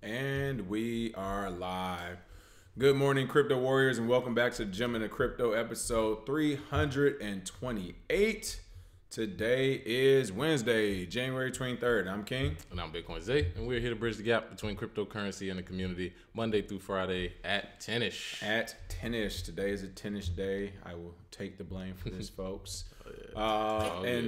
And we are live. Good morning, crypto warriors, and welcome back to Gem in the Crypto episode 328. Today is Wednesday, January 23rd. I'm King. And I'm Bitcoin Zay, and we're here to bridge the gap between cryptocurrency and the community Monday through Friday at 10ish. At 10ish. Today is a 10ish day. I will take the blame for this, folks.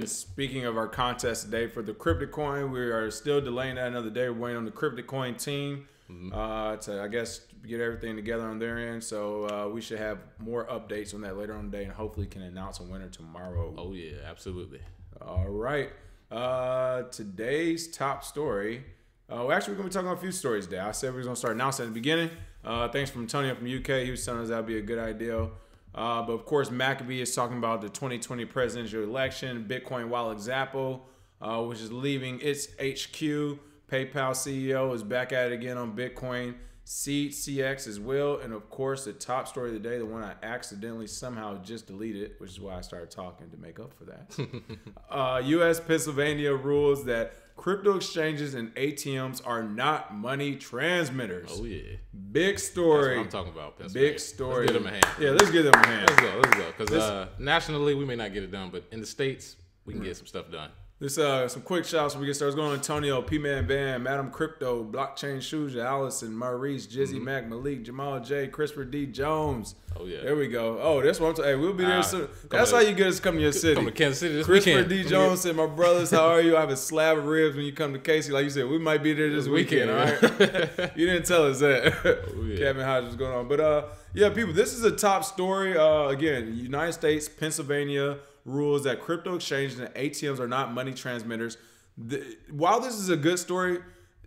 Speaking of our contest today for the Cryptocoin, we are still delaying that another day. We're waiting on the Cryptocoin team to, I guess, get everything together on their end. So we should have more updates on that later on today, and hopefully can announce a winner tomorrow. Oh, yeah, absolutely. All right. Today's top story. Actually, we're going to be talking about a few stories today. I said we were going to start announcing at the beginning. Thanks from Antonio from UK. He was telling us that would be a good idea. But of course, McAfee is talking about the 2020 presidential election. Bitcoin wallet Zappo, which is leaving its HQ. PayPal CEO is back at it again on Bitcoin. CX as well. And of course, the top story of the day, the one I accidentally somehow just deleted, which is why I started talking to make up for that. U.S. Pennsylvania rules that crypto exchanges and ATMs are not money transmitters. Oh, yeah. Big story. That's what I'm talking about, Pennsylvania. Big story. Let's give them a hand. Yeah, let's give them a hand. Let's go. Because nationally, we may not get it done, but in the States, we can get some stuff done. This some quick shouts before we get started. What's going on, Antonio, P-Man Bam, Madam Crypto, Blockchain Shuja, Allison, Maurice, Jizzy Mac, Malik, Jamal J, Christopher D. Jones. Oh, yeah. There we go. Oh, that's what I'm talking. Hey, we'll be there soon. That's how you get us to come to your city. Come to Kansas City this Christopher weekend. D. Jones said, my brothers, how are you? I have a slab of ribs when you come to Casey. Like you said, we might be there this weekend, all right? You didn't tell us that. Oh, yeah. Kevin Hodges was going on. But, yeah, people, this is a top story. Again, United States, Pennsylvania rules that crypto exchanges and ATMs are not money transmitters. While this is a good story,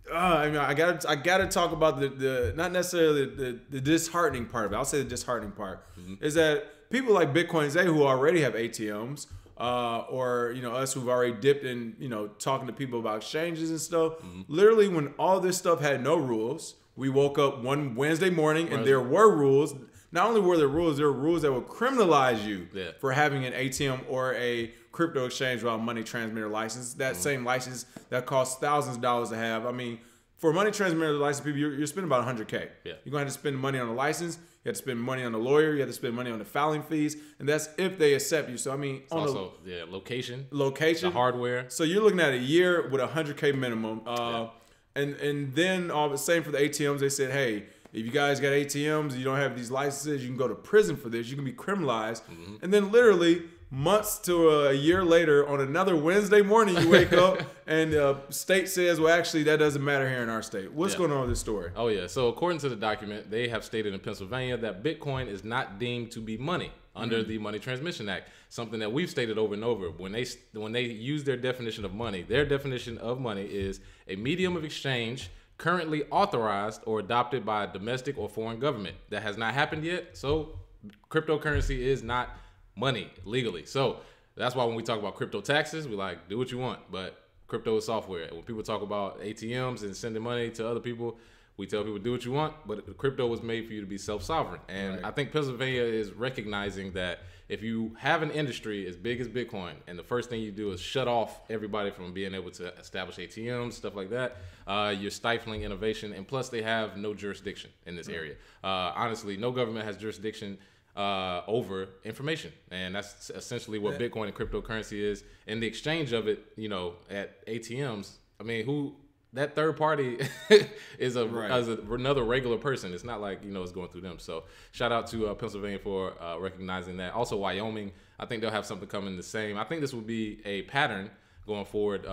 I mean, I gotta talk about the not necessarily the disheartening part of it. I'll say the disheartening part is that people like Bitcoin Zay who already have ATMs, or us who've already dipped in talking to people about exchanges and stuff. Literally, when all this stuff had no rules, we woke up one Wednesday morning and there were rules. Not only were there rules that would criminalize you for having an ATM or a crypto exchange without money transmitter license. That same license that costs thousands of dollars to have. I mean, for a money transmitter license, people, you're spending about $100K. Yeah. You're going to have to spend money on the license. You have to spend money on the lawyer. You have to spend money on the filing fees. And that's if they accept you. So, I mean, location, the hardware. So you're looking at a year with $100K minimum. And then all the same for the ATMs, they said, hey, if you guys got ATMs, you don't have these licenses, you can go to prison for this. You can be criminalized. And then literally months to a year later, on another Wednesday morning, you wake up and the state says, well, actually, that doesn't matter here in our state. What's going on with this story? Oh, yeah. So according to the document, they have stated in Pennsylvania that Bitcoin is not deemed to be money under the Money Transmission Act, something that we've stated over and over. When they use their definition of money, their definition of money is a medium of exchange currently authorized or adopted by a domestic or foreign government. That has not happened yet, so cryptocurrency is not money legally. So that's why when we talk about crypto taxes, we like, do what you want, but crypto is software. When people talk about ATMs and sending money to other people, we tell people do what you want, but crypto was made for you to be self-sovereign. And I think Pennsylvania is recognizing that if you have an industry as big as Bitcoin, and the first thing you do is shut off everybody from being able to establish ATMs, stuff like that, you're stifling innovation. And plus, they have no jurisdiction in this area. Honestly, no government has jurisdiction over information. And that's essentially what Bitcoin and cryptocurrency is. And the exchange of it, at ATMs, I mean, that third party is another regular person. It's not like, it's going through them. So shout out to Pennsylvania for recognizing that. Also, Wyoming, I think they'll have something coming the same. I think this will be a pattern going forward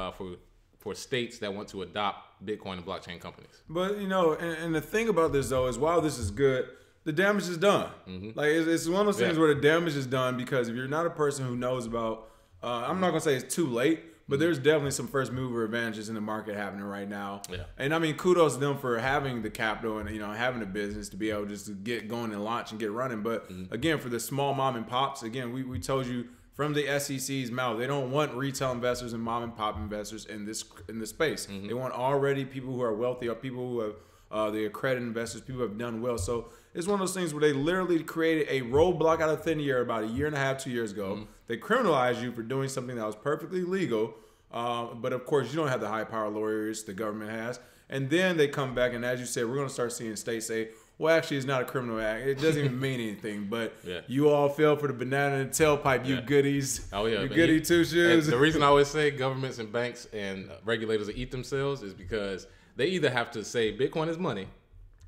for states that want to adopt Bitcoin and blockchain companies. But, and the thing about this, though, is while this is good, the damage is done. Like, it's one of those things where the damage is done because if you're not a person who knows about, I'm not going to say it's too late, but there's definitely some first mover advantages in the market happening right now. Yeah. And I mean, kudos to them for having the capital and, having a business to be able just to get going and launch and get running. But again, for the small mom and pops, again, we told you from the SEC's mouth, they don't want retail investors and mom and pop investors in this space. They want already people who are wealthy or people who have the accredited investors, people who have done well. So it's one of those things where they literally created a roadblock out of thin air about a year and a half, 2 years ago. They criminalized you for doing something that was perfectly legal. But of course, you don't have the high power lawyers the government has. And then they come back, and as you said, we're going to start seeing states say, well, actually, it's not a criminal act. It doesn't even mean anything. But you all fell for the banana and tailpipe, you goodies. Oh, yeah. You goody two-shoes. The reason I always say governments and banks and regulators will eat themselves is because they either have to say Bitcoin is money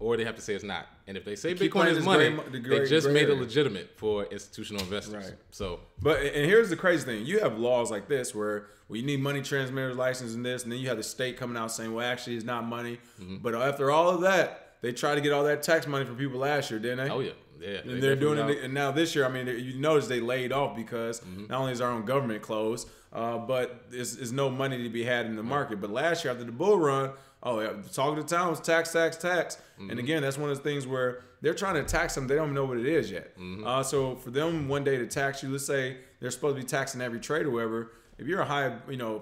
or they have to say it's not. And if they say Bitcoin is money, they just made it legitimate for institutional investors. Right. So, and here's the crazy thing. You have laws like this where you need money transmitters license and this, and then you have the state coming out saying, well, actually, it's not money. But after all of that, they tried to get all that tax money from people last year, didn't they? Oh, yeah. Yeah, and they're doing it. And now this year, I mean, you notice they laid off because not only is our own government closed, but there's no money to be had in the market. But last year, after the bull run, talk of the town was tax. And again, that's one of the things where they're trying to tax them. They don't know what it is yet. So for them one day to tax you, let's say they're supposed to be taxing every trade or whatever. If you're a high,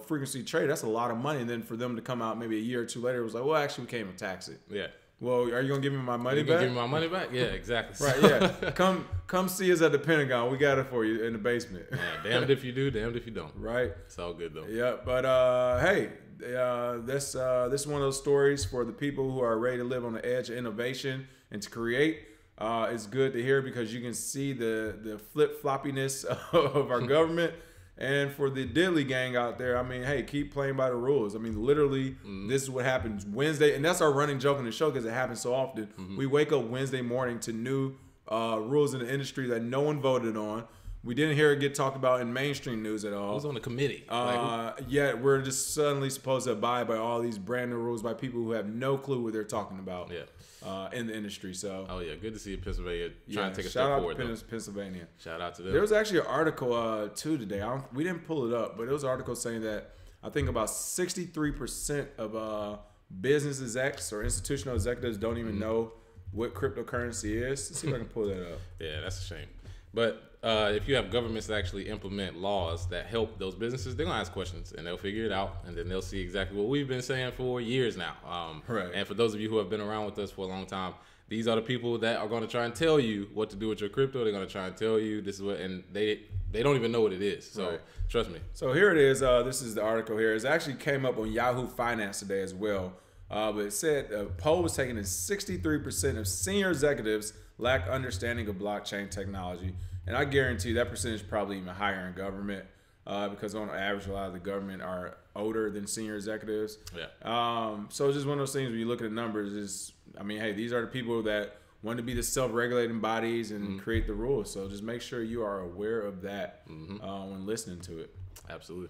frequency trade, that's a lot of money. And then for them to come out maybe a year or two later, it was like, well, actually, we can't even tax it. Yeah. Well, are you gonna give me my money back? You gonna give me my money back? Yeah, exactly. Right, yeah. Come see us at the Pentagon. We got it for you in the basement. Yeah, damned if you do, damned if you don't. Right. It's all good though. Yeah, but hey, this is one of those stories for the people who are ready to live on the edge of innovation and to create. It's good to hear because you can see the flip-floppiness of our government. And for the diddly gang out there, I mean, hey, keep playing by the rules. I mean, literally, this is what happens Wednesday. And that's our running joke in the show because it happens so often. We wake up Wednesday morning to new rules in the industry that no one voted on. We didn't hear it get talked about in mainstream news at all. It was on the committee. Yet we're just suddenly supposed to abide by all these brand new rules by people who have no clue what they're talking about in the industry. So, good to see Pennsylvania trying to take a step forward. Shout out Pennsylvania. Shout out to them. There was actually an article too today. We didn't pull it up, but it was an article saying that I think about 63% of business execs or institutional executives don't even know what cryptocurrency is. Let's see if I can pull that up. Yeah, that's a shame. But if you have governments that actually implement laws that help those businesses, they're going to ask questions and they'll figure it out. And then they'll see exactly what we've been saying for years now. Right. And for those of you who have been around with us for a long time, these are the people that are going to try and tell you what to do with your crypto. They're going to try and tell you this is what, and they don't even know what it is. So trust me. So here it is. This is the article here. It actually came up on Yahoo Finance today as well. But it said a poll was taken and 63% of senior executives lack understanding of blockchain technology. And I guarantee you that percentage is probably even higher in government because on average, a lot of the government are older than senior executives. Yeah. So it's just one of those things when you look at the numbers hey, these are the people that want to be the self-regulating bodies and create the rules. So just make sure you are aware of that when listening to it. Absolutely.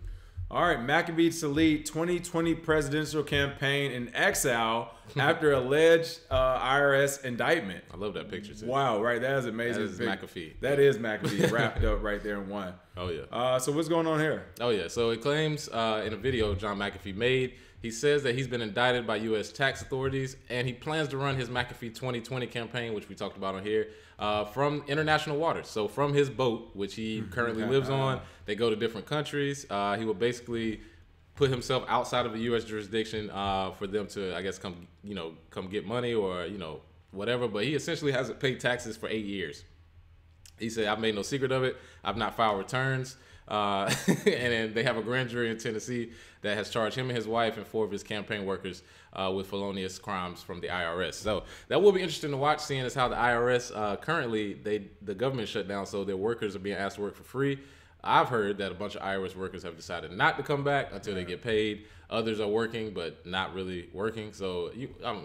All right, McAfee to lead 2020 presidential campaign in exile after alleged IRS indictment. I love that picture too. Wow, right? That is amazing. That is McAfee. That is McAfee wrapped up right there in one. Oh yeah. So what's going on here? Oh yeah. So it claims in a video John McAfee made, he says that he's been indicted by U.S. tax authorities and he plans to run his McAfee 2020 campaign, which we talked about on here, from international waters. So from his boat, which he currently lives on, they go to different countries. He will basically put himself outside of the U.S. jurisdiction for them to, I guess, come get money or, whatever. But he essentially hasn't paid taxes for 8 years. He said, I've made no secret of it. I've not filed returns. And then they have a grand jury in Tennessee that has charged him and his wife and 4 of his campaign workers with felonious crimes from the IRS. So that will be interesting to watch, seeing as how the IRS currently, the government shut down, so their workers are being asked to work for free. I've heard that a bunch of IRS workers have decided not to come back until they get paid. Others are working, but not really working. So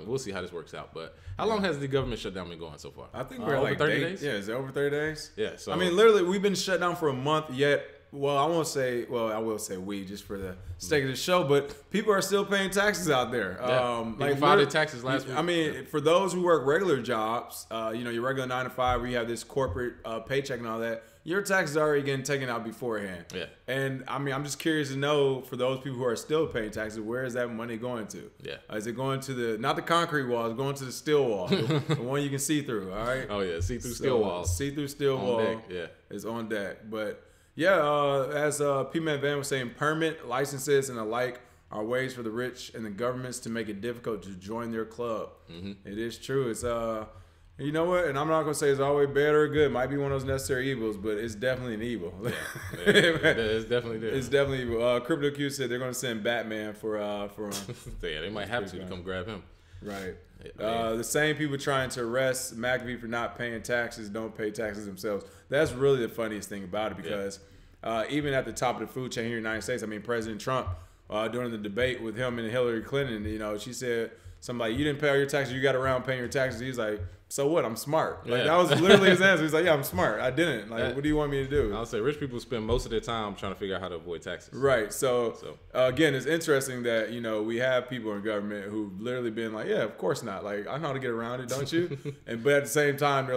we'll see how this works out. But how long has the government shutdown been going so far? I think we're like 30 days. Yeah, is it over 30 days? Yeah. So literally, we've been shut down for a month yet. Well, I will say we just for the sake of the show, but people are still paying taxes out there. Yeah. People filed their taxes last week. For those who work regular jobs, your regular 9 to 5 where you have this corporate paycheck and all that, your taxes are already getting taken out beforehand. Yeah. And I'm just curious to know, for those people who are still paying taxes, where is that money going to? Yeah. Is it going to not the concrete wall, it's going to the steel wall, the one you can see through, all right? Oh, yeah, see-through steel walls. See-through steel wall is on deck. But yeah, as P-Man Van was saying, permit, licenses, and the like are ways for the rich and the governments to make it difficult to join their club. It is true. It's You know what? And I'm not gonna say it's always bad or good. It might be one of those necessary evils, but it's definitely an evil. Yeah, it's definitely there. It's definitely evil. Crypto Q said they're gonna send Batman for him. Yeah, they might have to come grab him. Right. The same people trying to arrest McAfee for not paying taxes don't pay taxes themselves. That's really the funniest thing about it, because even at the top of the food chain here in the United States, I mean, President Trump, during the debate with him and Hillary Clinton, you know, she said something like, you didn't pay all your taxes, you got around paying your taxes. He's like, so what? I'm smart. Like, that was literally his answer. He's like, yeah, I'm smart. I didn't. Like, what do you want me to do? I'll say rich people spend most of their time trying to figure out how to avoid taxes. Right. So again, it's interesting that, you know, we have people in government who've literally been like, yeah, of course not. Like, I know how to get around it, don't you? But at the same time,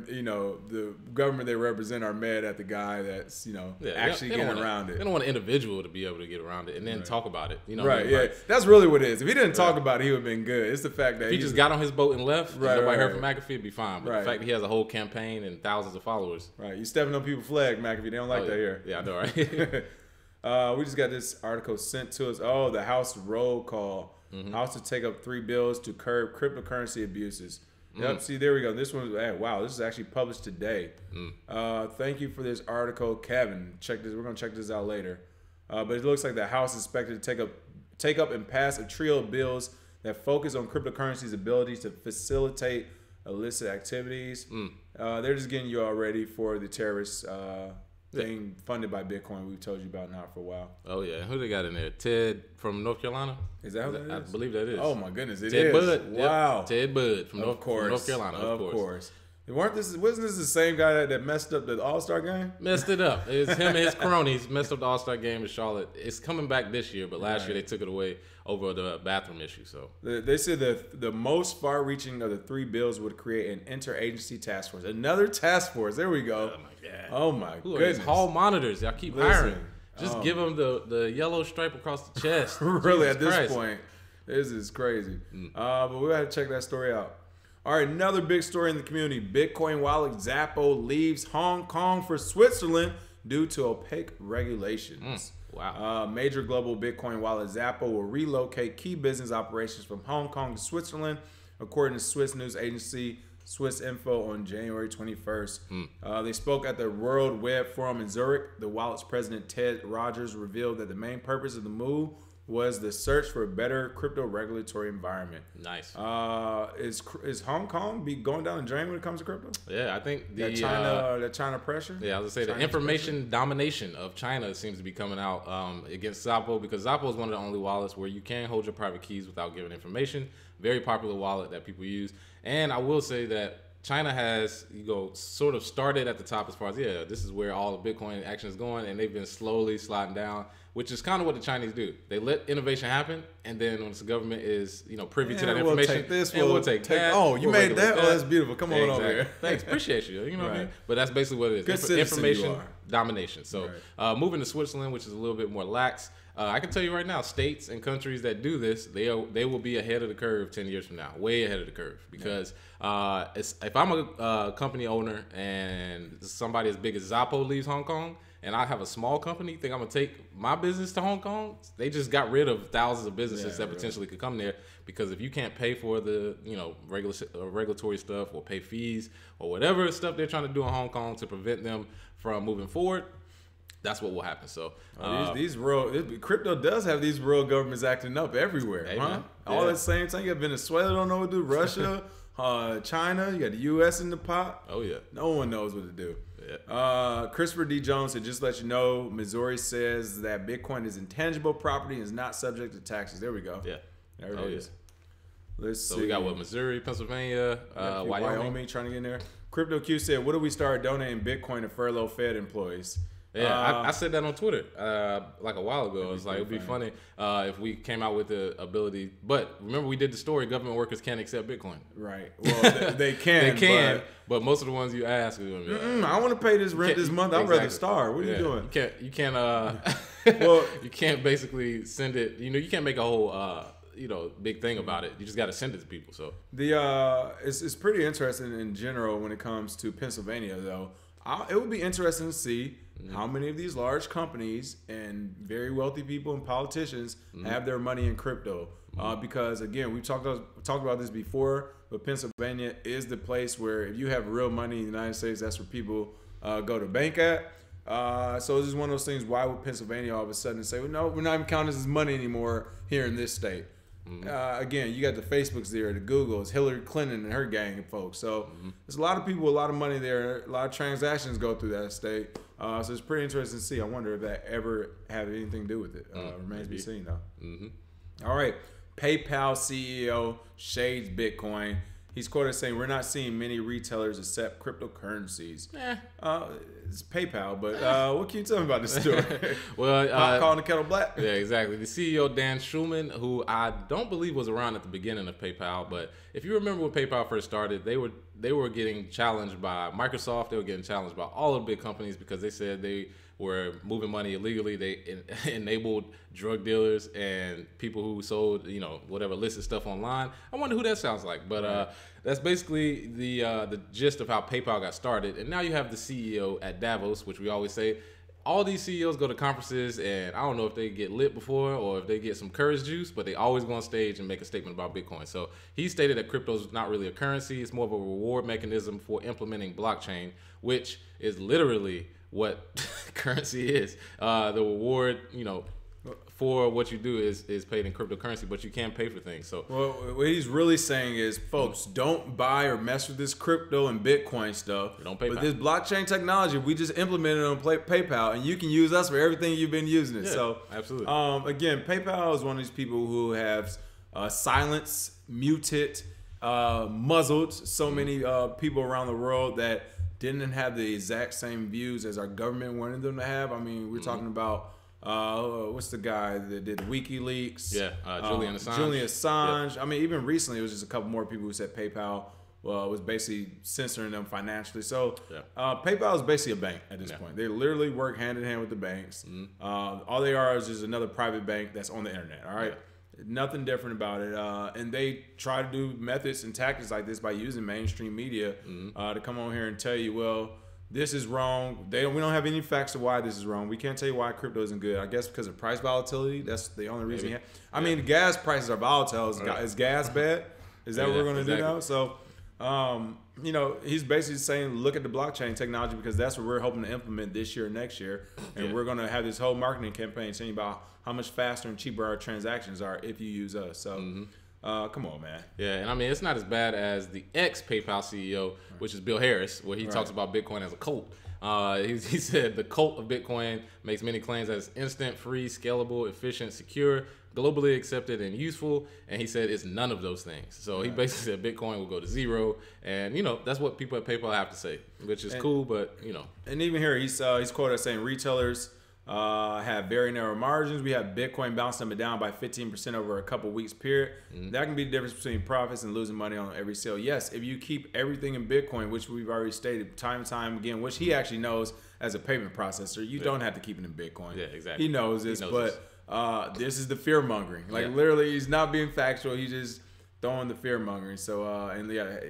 you know, the government they represent are mad at the guy that's, you know, actually getting around it. They don't want an individual to be able to get around it and then talk about it. You know, right? Yeah, that's really what it is. If he didn't talk about it, he would have been good. It's the fact that if he just got on his boat and left, and nobody heard from McAfee, it'd be fine. But the fact that he has a whole campaign and thousands of followers. Right. You stepping on people's flag, McAfee. They don't like that here. Yeah, I know, right? We just got this article sent to us. Oh, the House roll call. House to take up 3 bills to curb cryptocurrency abuses. Yep. See, there we go. This one, wow, this is actually published today. Thank you for this article, Kevin. Check this. We're gonna check this out later. But it looks like the House is expected to take up and pass a trio of bills that focus on cryptocurrency's ability to facilitate illicit activities. They're just getting you all ready for the terrorist thing funded by Bitcoin we've told you about now for a while. Oh, yeah. Who they got in there? Ted from North Carolina? Is that who that is? I believe that is. Oh, my goodness. It Ted is. Bud. Wow. Yep. Ted Bud from North Carolina. Of course. Wasn't this the same guy that messed up the All-Star game? Messed it up. It's him and his cronies messed up the All-Star game in Charlotte. It's coming back this year, but last year they took it away over the bathroom issue. So they said that the most far-reaching of the 3 bills would create an interagency task force. Another task force. There we go. Oh my god. Oh my goodness. goodness. Hall monitors. Y'all keep hiring. Just give them the yellow stripe across the chest. Really, at this point, this is crazy. But we got to check that story out. All right, another big story in the community. Bitcoin wallet Zappo leaves Hong Kong for Switzerland due to opaque regulations. Wow. Major global Bitcoin wallet Zappo will relocate key business operations from Hong Kong to Switzerland, according to Swiss news agency Swiss Info on January 21st. They spoke at the World Web Forum in Zurich. The wallet's president, Ted Rogers, revealed that the main purpose of the move was the search for a better crypto regulatory environment. Nice. Is Hong Kong be going down the drain when it comes to crypto? Yeah, I think that China pressure. Yeah, I was gonna say the information domination of China seems to be coming out against Zappo, because Zappo is one of the only wallets where you can hold your private keys without giving information. Very popular wallet that people use, and I will say that China has, sort of started at the top as far as, this is where all the Bitcoin action is going, and they've been slowly sliding down, which is kind of what the Chinese do. They let innovation happen, and then once the government is, privy to that information, we'll take this, we'll take that. Oh, you made that? Oh, that's beautiful. Come on over here. Thanks, appreciate you. You know what I mean? But that's basically what it is. Information domination. So moving to Switzerland, which is a little bit more lax, I can tell you right now, states and countries that do this, they will be ahead of the curve 10 years from now, way ahead of the curve. Because if I'm a company owner and somebody as big as Zappo leaves Hong Kong, and I have a small company, think I'm gonna take my business to Hong Kong? They just got rid of thousands of businesses that potentially could come there, because if you can't pay for the regulatory stuff or pay fees or whatever stuff they're trying to do in Hong Kong to prevent them from moving forward, that's what will happen. So crypto does have these world governments acting up everywhere, all at the same time. You got Venezuela don't know what to do, Russia, China, you got the U.S. in the pot. Oh yeah, no one knows what to do. Christopher D. Jones said, just let you know, Missouri says that Bitcoin is intangible property and is not subject to taxes. There we go. Yeah, there it is. Let's see. So we got Missouri, Pennsylvania, Wyoming trying to get in there. Crypto Q said, what do we start donating Bitcoin to furlough Fed employees? Yeah, I said that on Twitter like a while ago. It was like, it would be funny if we came out with the ability. But remember, we did the story, government workers can't accept Bitcoin. Well, they can. They can, but most of the ones you ask are going to be like, I want to pay this rent this month. I'd rather starve. What are you doing? You can't you can't basically send it. You can't make a whole big thing about it. You just got to send it to people. So it's pretty interesting in general when it comes to Pennsylvania, though. It would be interesting to see how many of these large companies and very wealthy people and politicians have their money in crypto. Because again, we've talked about this before, but Pennsylvania is the place where if you have real money in the United States, that's where people go to bank at. So this is one of those things. Why would Pennsylvania all of a sudden say, well, no, we're not even counting this as money anymore here in this state? Again, you got the Facebooks there, the Googles, Hillary Clinton and her gang of folks. So there's a lot of people, a lot of money there. A lot of transactions go through that state. So it's pretty interesting to see. I wonder if that ever had anything to do with it. Remains to be seen, though. All right. PayPal CEO shades Bitcoin. He's quoted saying, "We're not seeing many retailers accept cryptocurrencies." It's PayPal, but what can you tell me about this story? Well, Pot calling the kettle black. Yeah, exactly. The CEO Dan Schulman, who I don't believe was around at the beginning of PayPal, but if you remember when PayPal first started, they were getting challenged by Microsoft. They were getting challenged by all of the big companies because they said they were moving money illegally. They enabled drug dealers and people who sold, whatever illicit stuff online. I wonder who that sounds like. But that's basically the gist of how PayPal got started. And now you have the CEO at Davos, which we always say, all these CEOs go to conferences, and I don't know if they get lit before or if they get some courage juice, but they always go on stage and make a statement about Bitcoin. So he stated that crypto is not really a currency. It's more of a reward mechanism for implementing blockchain, which is literally what currency is. The reward, for what you do is paid in cryptocurrency, but you can't pay for things. So, well, what he's really saying is, folks, don't buy or mess with this crypto and Bitcoin stuff. Don't PayPal. But this blockchain technology, we just implemented on PayPal, and you can use us for everything you've been using it. Yeah, so, absolutely. Again, PayPal is one of these people who have silenced, muted, muzzled so many people around the world that didn't have the exact same views as our government wanted them to have. I mean, we're talking about what's the guy that did WikiLeaks? Yeah, Julian Assange. Julian Assange. Yeah. I mean, even recently, it was just a couple more people who said PayPal was basically censoring them financially. So PayPal is basically a bank at this point. They literally work hand in hand with the banks. All they are is just another private bank that's on the internet. All right. Nothing different about it. And they try to do methods and tactics like this by using mainstream media to come on here and tell you, well, this is wrong. We don't have any facts of why this is wrong. We can't tell you why crypto isn't good. I guess because of price volatility. That's the only reason. I mean, the gas prices are volatile. Is gas bad? Is that what we're going to do now? So, he's basically saying, look at the blockchain technology because that's what we're hoping to implement this year and next year. And we're going to have this whole marketing campaign saying about how much faster and cheaper our transactions are if you use us. So, come on, man. Yeah, and I mean, it's not as bad as the ex-PayPal CEO, which is Bill Harris, where he talks about Bitcoin as a cult. He said the cult of Bitcoin makes many claims as instant, free, scalable, efficient, secure, globally accepted, and useful. And he said it's none of those things. So he basically said Bitcoin will go to zero. And, that's what people at PayPal have to say, which is cool, but, And even here, he's quoted as saying retailers have very narrow margins. We have Bitcoin bouncing them down by 15% over a couple weeks period. That can be the difference between profits and losing money on every sale. Yes, if you keep everything in Bitcoin, which we've already stated time and time again, which he actually knows as a payment processor, you don't have to keep it in Bitcoin. Yeah, exactly. He knows this, this is the fear mongering. Literally, he's not being factual. He's just throwing the fear mongering. So,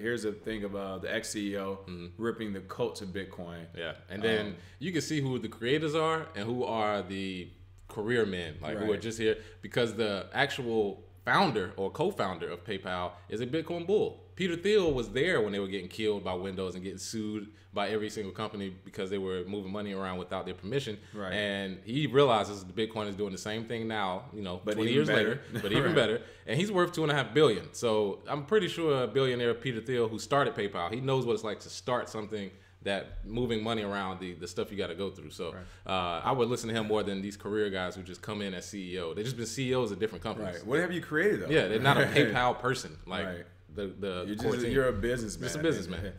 here's the thing about the ex-CEO ripping the cult to Bitcoin. Yeah, and then you can see who the creators are and who are the career men, who are just here because the actual founder or co-founder of PayPal is a Bitcoin bull. Peter Thiel was there when they were getting killed by Windows and getting sued by every single company because they were moving money around without their permission. Right. And he realizes the Bitcoin is doing the same thing now, but 20 years later, but even better. And he's worth $2.5 billion. So I'm pretty sure a billionaire Peter Thiel, who started PayPal, he knows what it's like to start something that moving money around the stuff you got to go through. So I would listen to him more than these career guys who just come in as CEO. They've just been CEOs of different companies. Right. What have you created though? Yeah, they're not a PayPal person. You're a businessman. Just a businessman.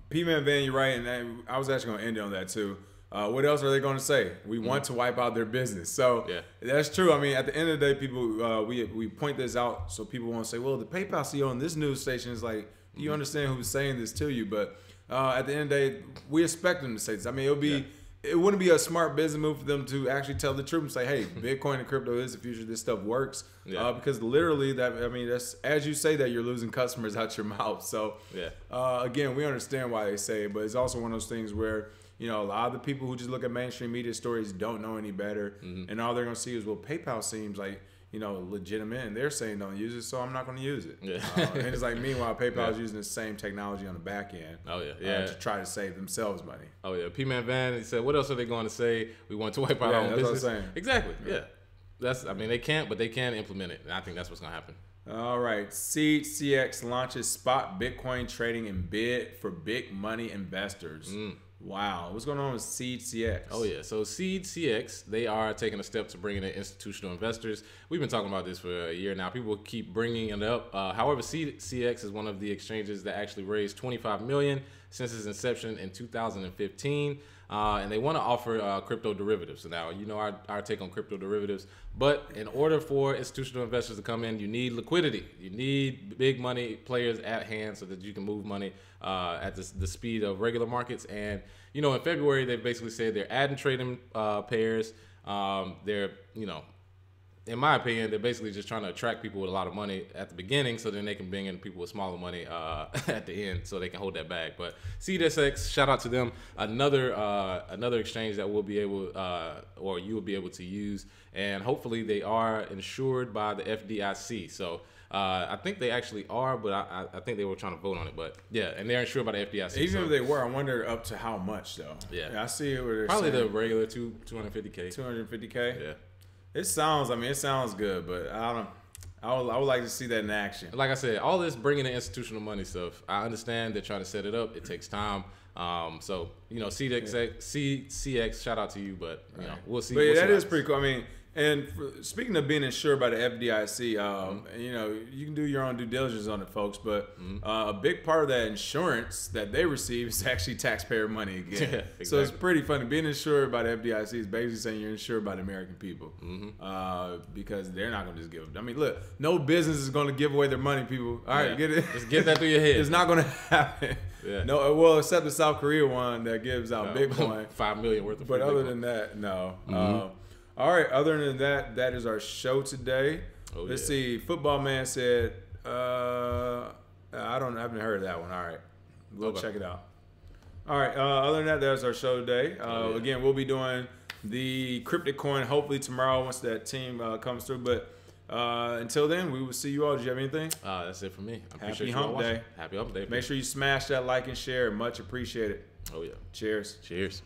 P-Man Van, you're right, and I was actually going to end on that too. What else are they going to say? We want to wipe out their business. So that's true. I mean, at the end of the day, people we point this out so people won't say, well, the PayPal CEO on this news station is like, you understand who's saying this to you, but at the end of the day, we expect them to say this. I mean, it wouldn't be a smart business move for them to actually tell the truth and say, hey, Bitcoin and crypto is the future. This stuff works. Because literally, that's as you say that, you're losing customers out your mouth. So, again, we understand why they say it, but it's also one of those things where you know, a lot of the people who just look at mainstream media stories don't know any better, and all they're gonna see is, well, PayPal seems like, you know, legitimate, and they're saying don't use it, so I'm not going to use it. Yeah. And it's like, meanwhile, PayPal is using the same technology on the back end. Oh yeah, to try to save themselves money. Oh yeah, P-Man Van, he said, what else are they going to say? We want to wipe out our own business. That's what I'm saying. Exactly. Yeah. I mean, they can't, but they can implement it, and I think that's what's going to happen. All right, Seed CX launches spot Bitcoin trading and bid for big money investors. Wow, what's going on with Seed CX? Oh yeah, so Seed CX, they are taking a step to bring in institutional investors. We've been talking about this for a year now. People keep bringing it up. However, Seed CX is one of the exchanges that actually raised $25 million since its inception in 2015. And they want to offer crypto derivatives. So now, you know our take on crypto derivatives. But in order for institutional investors to come in, you need liquidity. You need big money players at hand so that you can move money at the speed of regular markets. And, you know, in February, they basically said they're adding trading pairs. They're, you know, in my opinion, they're basically just trying to attract people with a lot of money at the beginning so then they can bring in people with smaller money at the end so they can hold that bag. But CDSX, shout out to them. Another exchange that we'll be able, or you will be able to use. And hopefully they are insured by the FDIC. So I think they actually are, but I think they were trying to vote on it. But yeah, and they're insured by the FDIC. Even if they were, I wonder up to how much though. Yeah, I see it where they're probably saying the regular 250K. 250K. Yeah. It sounds good, but I would like to see that in action. Like I said, all this bringing in institutional money stuff, I understand they're trying to set it up. It takes time. So, you know, CX, shout out to you, but, you know, we'll see. But yeah, that is pretty cool. I mean, and speaking of being insured by the FDIC, you know, you can do your own due diligence on it, folks. But a big part of that insurance that they receive is actually taxpayer money again. Yeah, exactly. So it's pretty funny. Being insured by the FDIC is basically saying you're insured by the American people, because they're not going to just give it. I mean, look, no business is going to give away their money, people. All right, get it. Just get that through your head. It's not going to happen. Yeah. No, well, except the South Korea one that gives out Bitcoin, $5 million worth of. But other than that, no. All right, other than that, that is our show today. Let's see. Football Man said, I haven't heard that one. All right. We'll check it out. All right. Other than that, that's our show today. Again, we'll be doing the cryptic coin hopefully tomorrow once that team comes through. But until then, we will see you all. Do you have anything? That's it for me. Happy Hump Day. Happy Hump Day. Make sure you smash that like and share. Much appreciated. Oh, yeah. Cheers. Cheers.